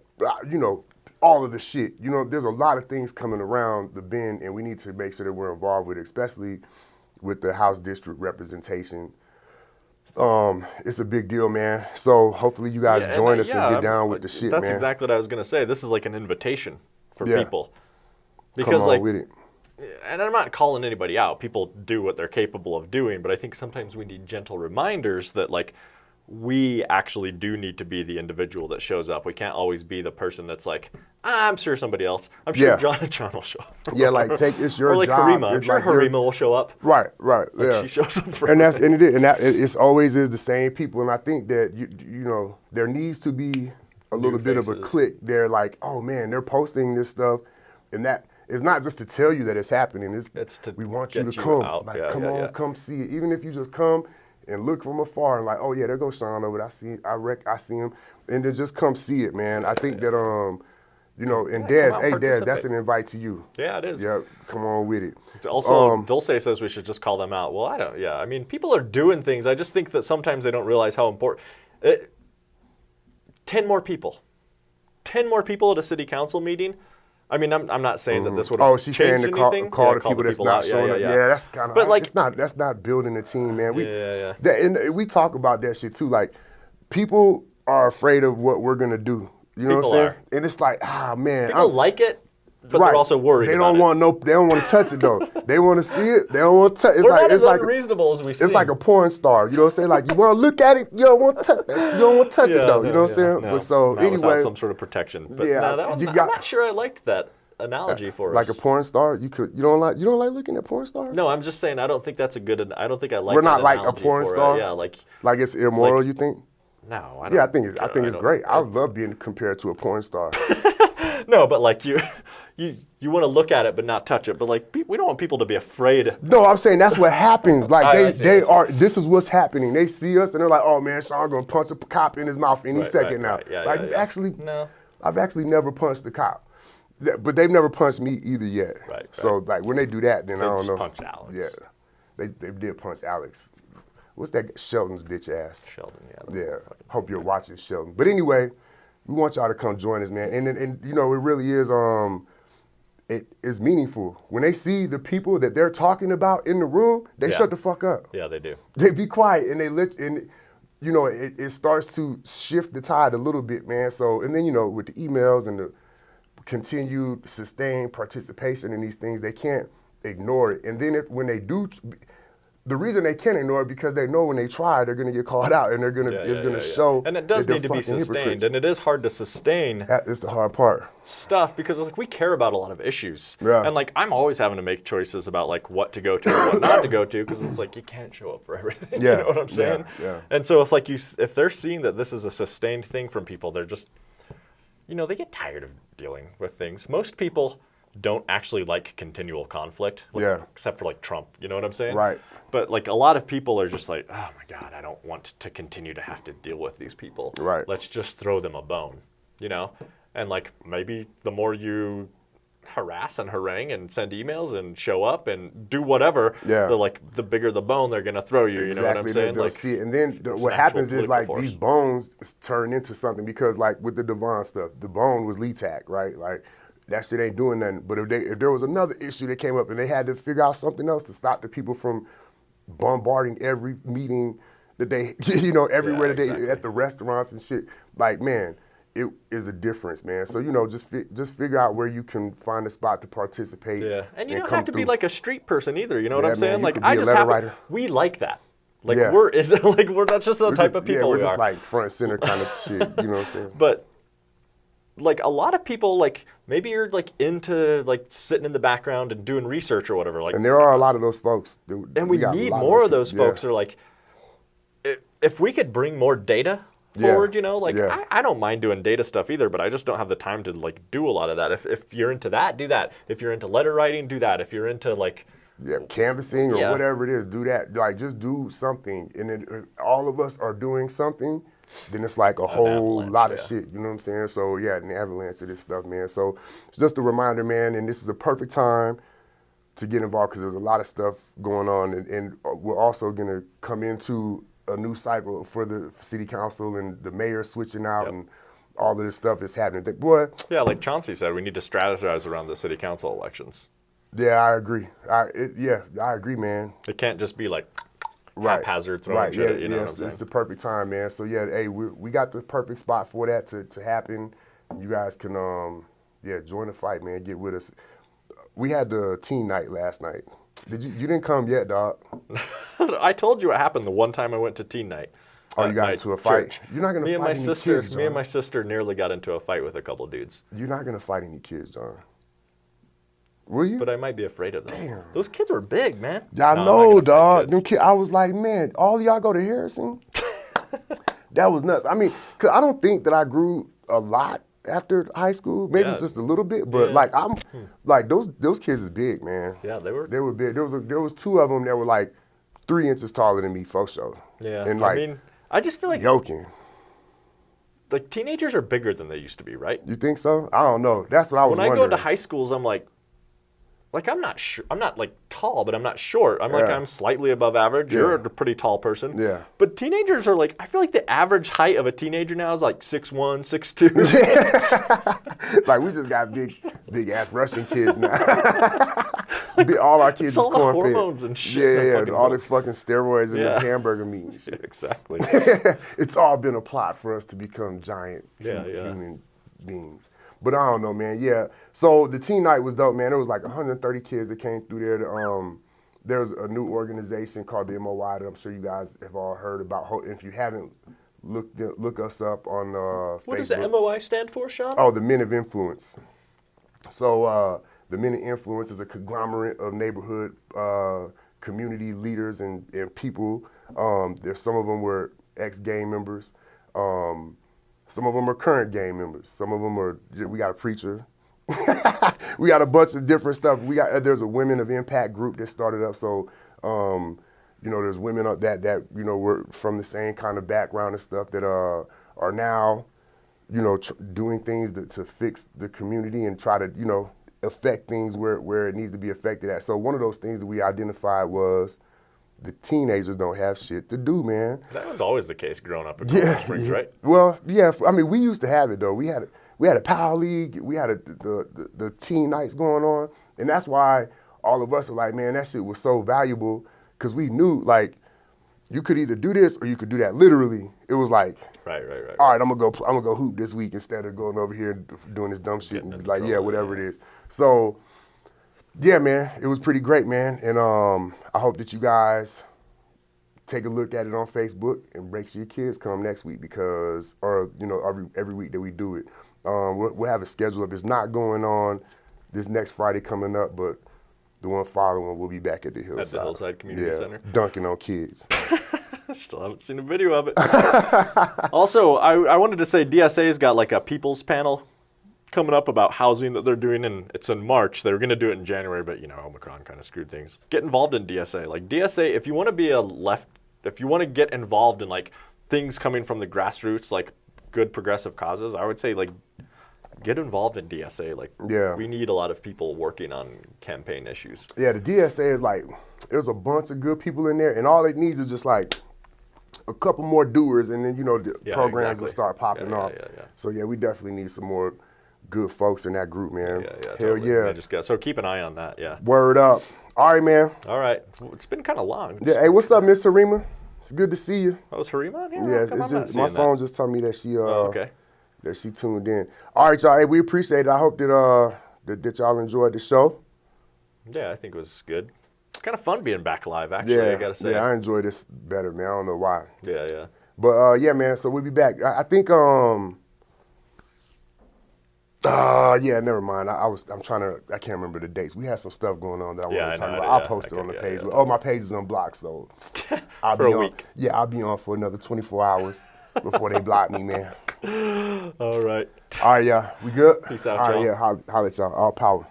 of the shit. There's a lot of things coming around the bend, and we need to make sure that we're involved with it, especially with the House District representation. It's a big deal, man. So hopefully you guys join us and get down with the shit, man. That's exactly what I was going to say. This is like an invitation for people. Because come on with it. And I'm not calling anybody out. People do what they're capable of doing, but I think sometimes we need gentle reminders that like we actually do need to be the individual that shows up. We can't always be the person that's like, I'm sure somebody else. I'm sure John will show up. Yeah, like it's your or like job. Harima. I'm sure Harima will show up. Right. Like she shows up for it's always is the same people. And I think that there needs to be a little bit of a click. They're like, oh man, they're posting this stuff, and that it's not just to tell you that it's happening. It's to we want you to come. Like come on, come see it. Even if you just come and look from afar and like, oh yeah, there goes Sean over there. I see him, and then just come see it, man. I think that and Dez, that's an invite to you. Yeah, it is. Yeah, come on with it. Also, Dulce says we should just call them out. Well, I don't. Yeah, I mean, people are doing things. I just think that sometimes they don't realize how important. 10 more people at a city council meeting. I mean, I'm not saying that this would have she's changed saying to anything. call the people that's not showing up. Yeah, that's kind of. But like, that's not building a team, man. And we talk about that shit too. Like, people are afraid of what we're gonna do. You know what I'm saying? And it's like, man. People like it, but they're also worried. They don't want to touch it though. They want to see it. They don't want to touch. It's not as unreasonable as we see. It's like a porn star. You know what I'm saying? Like you want to look at it, you don't want to touch it. You don't want to touch it though. You know what I'm saying? No, but so anyway, without some sort of protection. But I'm not sure I liked that analogy for us. Like a porn star, you don't like looking at porn stars? No, I'm just saying I don't think that's a good. I don't think I like. We're not like a porn star. Yeah, like it's immoral. You think? No, I don't. Yeah, I think it's great. I love being compared to a porn star. No, but like you want to look at it but not touch it. But like we don't want people to be afraid. No, I'm saying that's what happens. Like this is what's happening. They see us and they're like, oh man, Sean gonna punch a cop in his mouth any second now. Actually, no. I've actually never punched a cop. But they've never punched me either yet. Right. So like when they do that, then I don't know. Punched Alex. Yeah, they did punch Alex. What's that Sheldon's bitch ass? Sheldon, yeah. Hope you're watching Sheldon. But anyway, we want y'all to come join us, man. And it really is it is meaningful. When they see the people that they're talking about in the room, they shut the fuck up. Yeah, they do. They be quiet and it starts to shift the tide a little bit, man. So and then with the emails and the continued sustained participation in these things, they can't ignore it. And then when they do the reason they can't ignore it because they know when they try, they're gonna get called out, and it's gonna show. And it does that need to be they're sustained, hypocrites. and it is hard to sustain That is the hard part. stuff because like we care about a lot of issues, Yeah. and like I'm always having to make choices about like what to go to and what not to go to because it's like you can't show up for everything. Yeah. You know what I'm saying? Yeah. And so if they're seeing that this is a sustained thing from people, they're just, they get tired of dealing with things. Most people don't actually like continual conflict, except for like Trump. You know what I'm saying? Right. But like a lot of people are just like, oh my God, I don't want to continue to have to deal with these people. Right. Let's just throw them a bone, And like maybe the more you harass and harangue and send emails and show up and do whatever, the bigger the bone they're gonna throw you. You know what I'm saying? They'll see it. And then what happens is like these bones turn into something because like with the Devon stuff, the bone was LETAC, right? Like that shit ain't doing nothing. But if there was another issue that came up and they had to figure out something else to stop the people from bombarding every meeting that they, everywhere that they at the restaurants and shit, like man, it is a difference, man. So just figure out where you can find a spot to participate. Yeah, and you don't have to be like a street person either. You know what I'm saying? Man, like I just we like that. Like we're that's just the type of people we're we just are. like front center kind of shit. You know what I'm saying? But like a lot of people, like maybe you're like into like sitting in the background and doing research or whatever. Like, and there are a lot of those folks. And we need more of those folks. Are like, if we could bring more data forward, I don't mind doing data stuff either, but I just don't have the time to like do a lot of that. If you're into that, do that. If you're into letter writing, do that. If you're into like canvassing or whatever it is, do that. Like just do something, and then all of us are doing something. Then it's like a whole lot of shit, you know what I'm saying? So an avalanche of this stuff, man. So it's just a reminder, man, and this is a perfect time to get involved because there's a lot of stuff going on, and we're also gonna come into a new cycle for the city council and the mayor switching out and all of this stuff is happening. Yeah, like Chauncey said, we need to strategize around the city council elections. Yeah, I agree. I agree, man. It can't just be like haphazard throwing shit. You know what I'm saying? It's the perfect time, man. So we got the perfect spot for that to happen. You guys can join the fight, man. Get with us. We had the teen night last night. You didn't come yet, dog? I told you what happened the one time I went to teen night. Oh, you got into a fight? Church. You're not gonna fight any kids, John. Me and my sister nearly got into a fight with a couple dudes. You're not gonna fight any kids, John. Will you? But I might be afraid of them. Damn. Those kids were big, man. Yeah, I know, dog. Them kids, I was like, man, all y'all go to Harrison? That was nuts. I mean, cause I don't think that I grew a lot after high school. Maybe just a little bit, but like I'm, like those kids is big, man. Yeah, they were big. There was two of them that were like 3 inches taller than me, for sure. Yeah, and like, I mean, I just feel like joking. Like teenagers are bigger than they used to be, right? You think so? I don't know. That's what I was wondering. When I go into high schools, I'm like I'm not I'm not like tall, but I'm not short. I'm slightly above average. You're a pretty tall person. Yeah. But teenagers are like, I feel like the average height of a teenager now is like 6'1", 6'2". Like we just got big ass Russian kids now. All our kids is all the corn-fed. hormones and shit. Yeah. All the fucking steroids and the hamburger meat and shit. Exactly. It's all been a plot for us to become giant human beings. But I don't know, man. Yeah. So the teen night was dope, man. There was like 130 kids that came through there. There's a new organization called the MOI that I'm sure you guys have all heard about. If you haven't, look us up on Facebook. What does the MOI stand for, Sean? Oh, the Men of Influence. So the Men of Influence is a conglomerate of neighborhood community leaders and people. There's some of them were ex-gang members. Some of them are current gang members. Some of them we got a preacher. We got a bunch of different stuff. There's a Women of Impact group that started up. So, there's women that were from the same kind of background and stuff that are now, doing things to fix the community and try to, affect things where it needs to be affected at. So one of those things that we identified was the teenagers don't have shit to do, man. That was always the case growing up in Colorado Springs, right? Well, yeah. I mean, we used to have it though. We had a power league. We had the teen nights going on, and that's why all of us are like, man, that shit was so valuable because we knew like you could either do this or you could do that. Literally, it was like, right. All right, I'm gonna go hoop this week instead of going over here and doing this dumb shit and like whatever it is. So. Yeah, man, it was pretty great, man, and I hope that you guys take a look at it on Facebook and make sure your kids come next week because, or every week that we do it. We'll have a schedule. If it's not going on this next Friday coming up, but the one following, we'll be back at the Hillside. At the Hillside Community Center. Dunking on kids. Still haven't seen a video of it. Also, I wanted to say DSA's got like a people's panel coming up about housing that they're doing, and it's in March. They were going to do it in January, but Omicron kind of screwed things. Get involved in DSA. Like DSA, if you want to be if you want to get involved in like things coming from the grassroots, like good progressive causes, I would say like get involved in DSA. Like we need a lot of people working on campaign issues. Yeah, the DSA is like, there's a bunch of good people in there, and all it needs is just like a couple more doers, and then the programs will start popping off. So we definitely need some more good folks in that group, man. Hell totally. So keep an eye on that. Word up. All right, man. All right. It's been kind of long. Hey, what's up, Miss Harima? It's good to see you. Oh, is Harima? It's just my phone just told me that she that she tuned in. All right, y'all. Hey, we appreciate it. I hope that y'all enjoyed the show. Yeah, I think it was good. It's kind of fun being back live, actually, I gotta say. Yeah, I enjoy this better, man. I don't know why. Yeah. But man, so we'll be back. I think never mind. I'm trying to. I can't remember the dates. We had some stuff going on that I want to talk about. I'll post it on the page. My page is unblocked, so I'll be on. Week. Yeah, I'll be on for another 24 hours before they block me, man. All right. All right, yeah. We good? Peace out, y'all. All right, holla at y'all. All power.